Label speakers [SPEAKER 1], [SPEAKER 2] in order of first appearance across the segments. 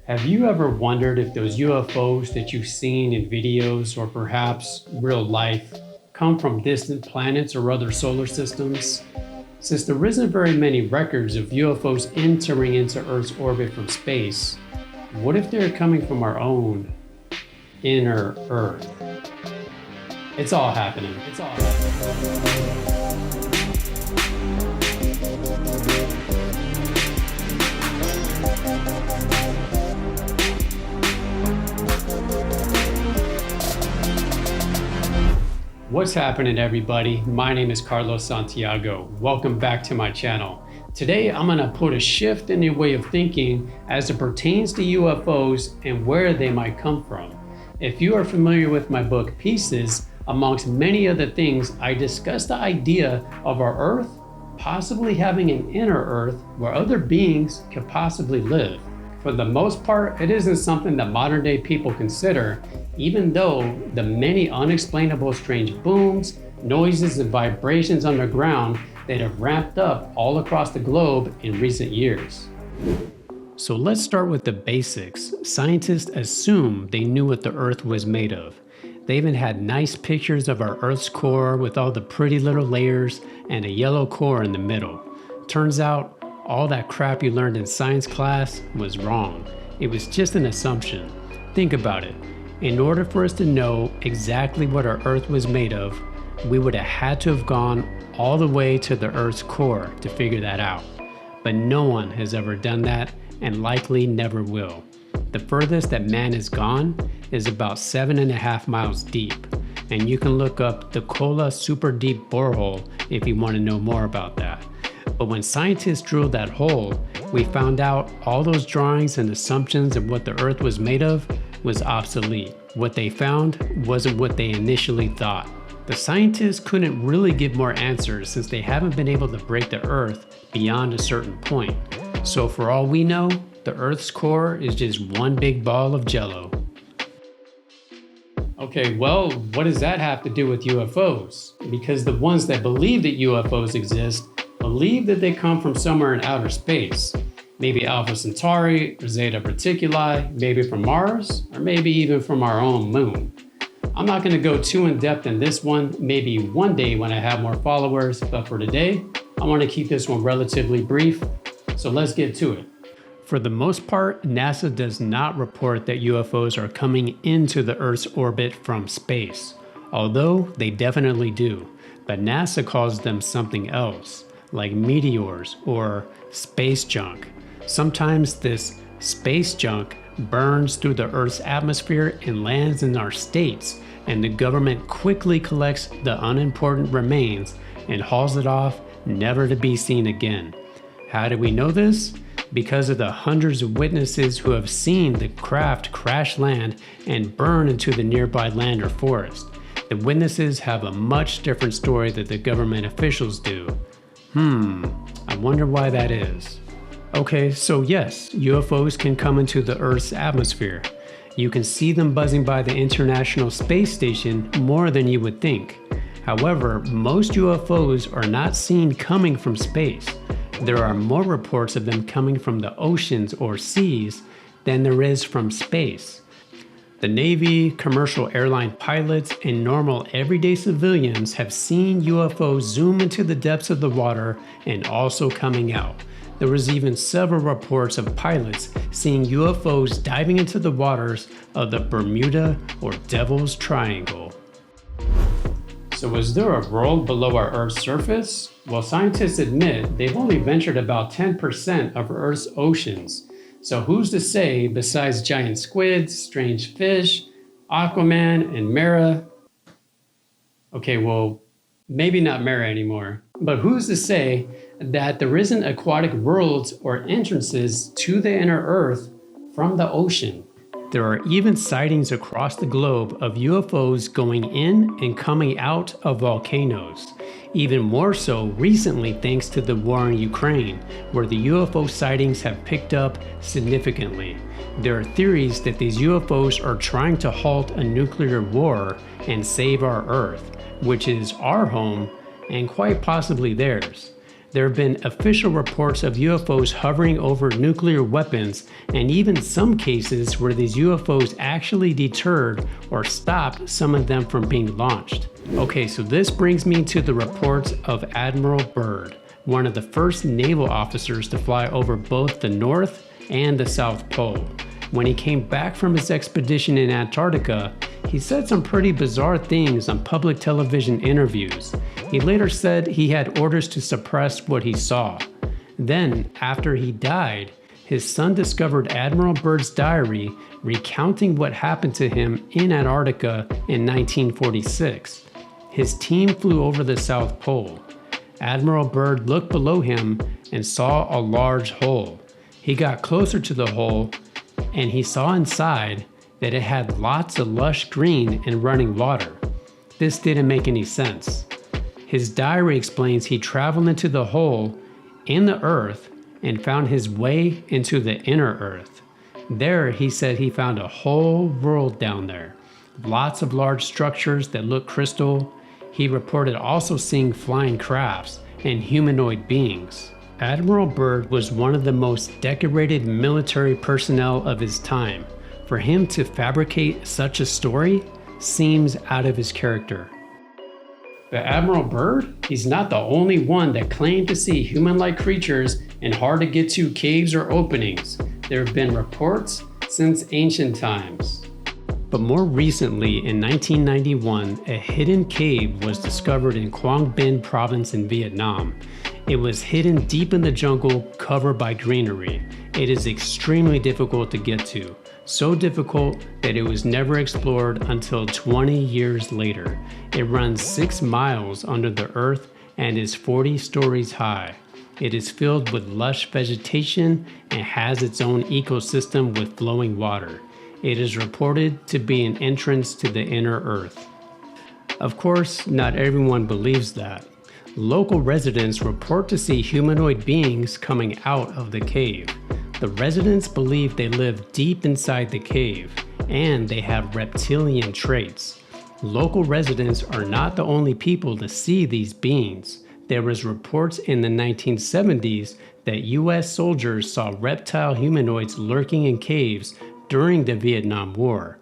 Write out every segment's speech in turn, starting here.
[SPEAKER 1] Have you ever wondered if those UFOs that you've seen in videos or perhaps real life come from distant planets or other solar systems? Since there isn't very many records of UFOs entering into Earth's orbit from space, what if they're coming from our own inner Earth? It's all happening. What's happening, everybody? My name is Carlos Santiago. Welcome back to my channel. Today, I'm gonna put a shift in your way of thinking as it pertains to UFOs and where they might come from. If you are familiar with my book Pieces, amongst many other things, I discuss the idea of our Earth possibly having an inner Earth where other beings could possibly live. For the most part, it isn't something that modern day people consider, even though the many unexplainable strange booms, noises, and vibrations underground that have ramped up all across the globe in recent years. So let's start with the basics. Scientists assume they knew what the Earth was made of. They even had nice pictures of our Earth's core with all the pretty little layers and a yellow core in the middle. Turns out, all that crap you learned in science class was wrong. It was just an assumption. Think about it. In order for us to know exactly what our Earth was made of, we would have had to have gone all the way to the Earth's core to figure that out. But no one has ever done that and likely never will. The furthest that man has gone is about 7.5 miles deep, and you can look up the Kola Superdeep borehole if you want to know more about that. But when scientists drilled that hole, we found out all those drawings and assumptions of what the Earth was made of was obsolete. What they found wasn't what they initially thought. The scientists couldn't really give more answers since they haven't been able to break the Earth beyond a certain point. So for all we know, the Earth's core is just one big ball of jello. Okay, well, what does that have to do with UFOs? Because the ones that believe that UFOs exist believe that they come from somewhere in outer space. Maybe Alpha Centauri or Zeta Reticuli, maybe from Mars, or maybe even from our own moon. I'm not going to go too in depth in this one, maybe one day when I have more followers, but for today, I want to keep this one relatively brief, so let's get to it. For the most part, NASA does not report that UFOs are coming into the Earth's orbit from space, although they definitely do, but NASA calls them something else, like meteors or space junk. Sometimes this space junk burns through the Earth's atmosphere and lands in our states, and the government quickly collects the unimportant remains and hauls it off, never to be seen again. How do we know this? Because of the hundreds of witnesses who have seen the craft crash land and burn into the nearby land or forest. The witnesses have a much different story than the government officials do. I wonder why that is. Okay, so yes, UFOs can come into the Earth's atmosphere. You can see them buzzing by the International Space Station more than you would think. However, most UFOs are not seen coming from space. There are more reports of them coming from the oceans or seas than there is from space. The Navy, commercial airline pilots, and normal everyday civilians have seen UFOs zoom into the depths of the water and also coming out. There was even several reports of pilots seeing UFOs diving into the waters of the Bermuda or Devil's Triangle. So is there a world below our Earth's surface? Well, scientists admit they've only ventured about 10% of Earth's oceans. So who's to say, besides giant squids, strange fish, Aquaman, and Mara? Okay, well, maybe not Mara anymore. But who's to say that there isn't aquatic worlds or entrances to the inner Earth from the ocean? There are even sightings across the globe of UFOs going in and coming out of volcanoes. Even more so recently thanks to the war in Ukraine, where the UFO sightings have picked up significantly. There are theories that these UFOs are trying to halt a nuclear war and save our Earth, which is our home and quite possibly theirs. There have been official reports of UFOs hovering over nuclear weapons, and even some cases where these UFOs actually deterred or stopped some of them from being launched. Okay, so this brings me to the reports of Admiral Byrd, one of the first naval officers to fly over both the North and the South Pole. When he came back from his expedition in Antarctica, he said some pretty bizarre things on public television interviews. He later said he had orders to suppress what he saw. Then, after he died, his son discovered Admiral Byrd's diary recounting what happened to him in Antarctica in 1946. His team flew over the South Pole. Admiral Byrd looked below him and saw a large hole. He got closer to the hole and he saw inside that it had lots of lush green and running water. This didn't make any sense. His diary explains he traveled into the hole in the earth and found his way into the inner earth. There, he said he found a whole world down there. Lots of large structures that look crystal. He reported also seeing flying crafts and humanoid beings. Admiral Byrd was one of the most decorated military personnel of his time. For him to fabricate such a story seems out of his character. But Admiral Byrd, he's not the only one that claimed to see human-like creatures in hard-to-get-to caves or openings. There have been reports since ancient times. But more recently, in 1991, a hidden cave was discovered in Quang Binh province in Vietnam. It was hidden deep in the jungle, covered by greenery. It is extremely difficult to get to. So difficult that it was never explored until 20 years later. It runs 6 miles under the earth and is 40 stories high. It is filled with lush vegetation and has its own ecosystem with flowing water. It is reported to be an entrance to the inner earth. Of course, not everyone believes that. Local residents report to see humanoid beings coming out of the cave. The residents believe they live deep inside the cave, and they have reptilian traits. Local residents are not the only people to see these beings. There was reports in the 1970s that US soldiers saw reptile humanoids lurking in caves during the Vietnam War.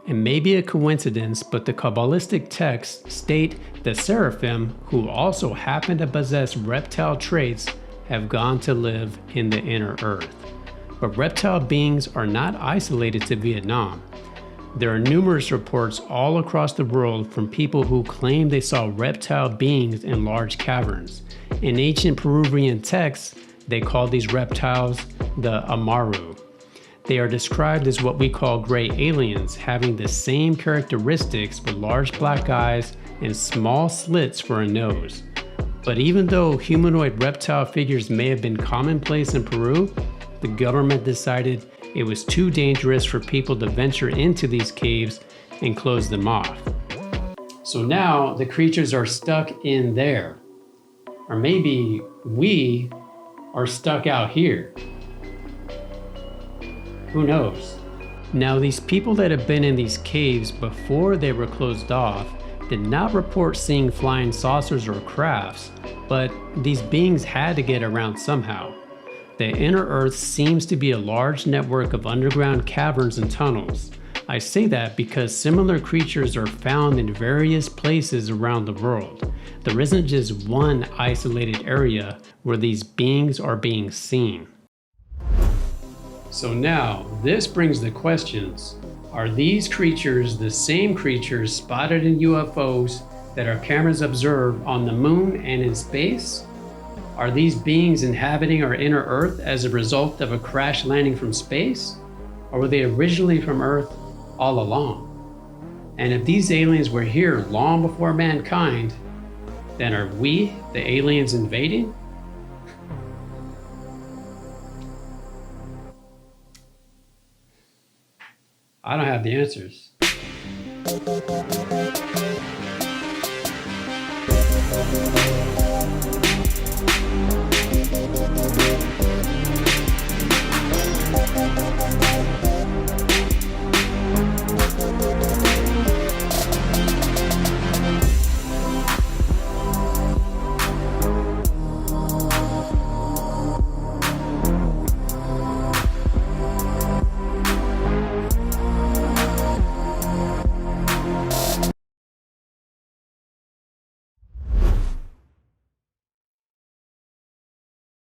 [SPEAKER 1] It may be a coincidence, but the Kabbalistic texts state the seraphim, who also happen to possess reptile traits, have gone to live in the inner earth. But reptile beings are not isolated to Vietnam. There are numerous reports all across the world from people who claim they saw reptile beings in large caverns. In ancient Peruvian texts, they call these reptiles the Amaru. They are described as what we call gray aliens, having the same characteristics with large black eyes and small slits for a nose. But even though humanoid reptile figures may have been commonplace in Peru, the government decided it was too dangerous for people to venture into these caves and closed them off. So now the creatures are stuck in there. Or maybe we are stuck out here. Who knows? Now, these people that have been in these caves before they were closed off did not report seeing flying saucers or crafts, but these beings had to get around somehow. The inner earth seems to be a large network of underground caverns and tunnels. I say that because similar creatures are found in various places around the world. There isn't just one isolated area where these beings are being seen. So now, this brings the questions. Are these creatures the same creatures spotted in UFOs that our cameras observe on the moon and in space? Are these beings inhabiting our inner Earth as a result of a crash landing from space? Or were they originally from Earth all along? And if these aliens were here long before mankind, then are we the aliens invading? I don't have the answers.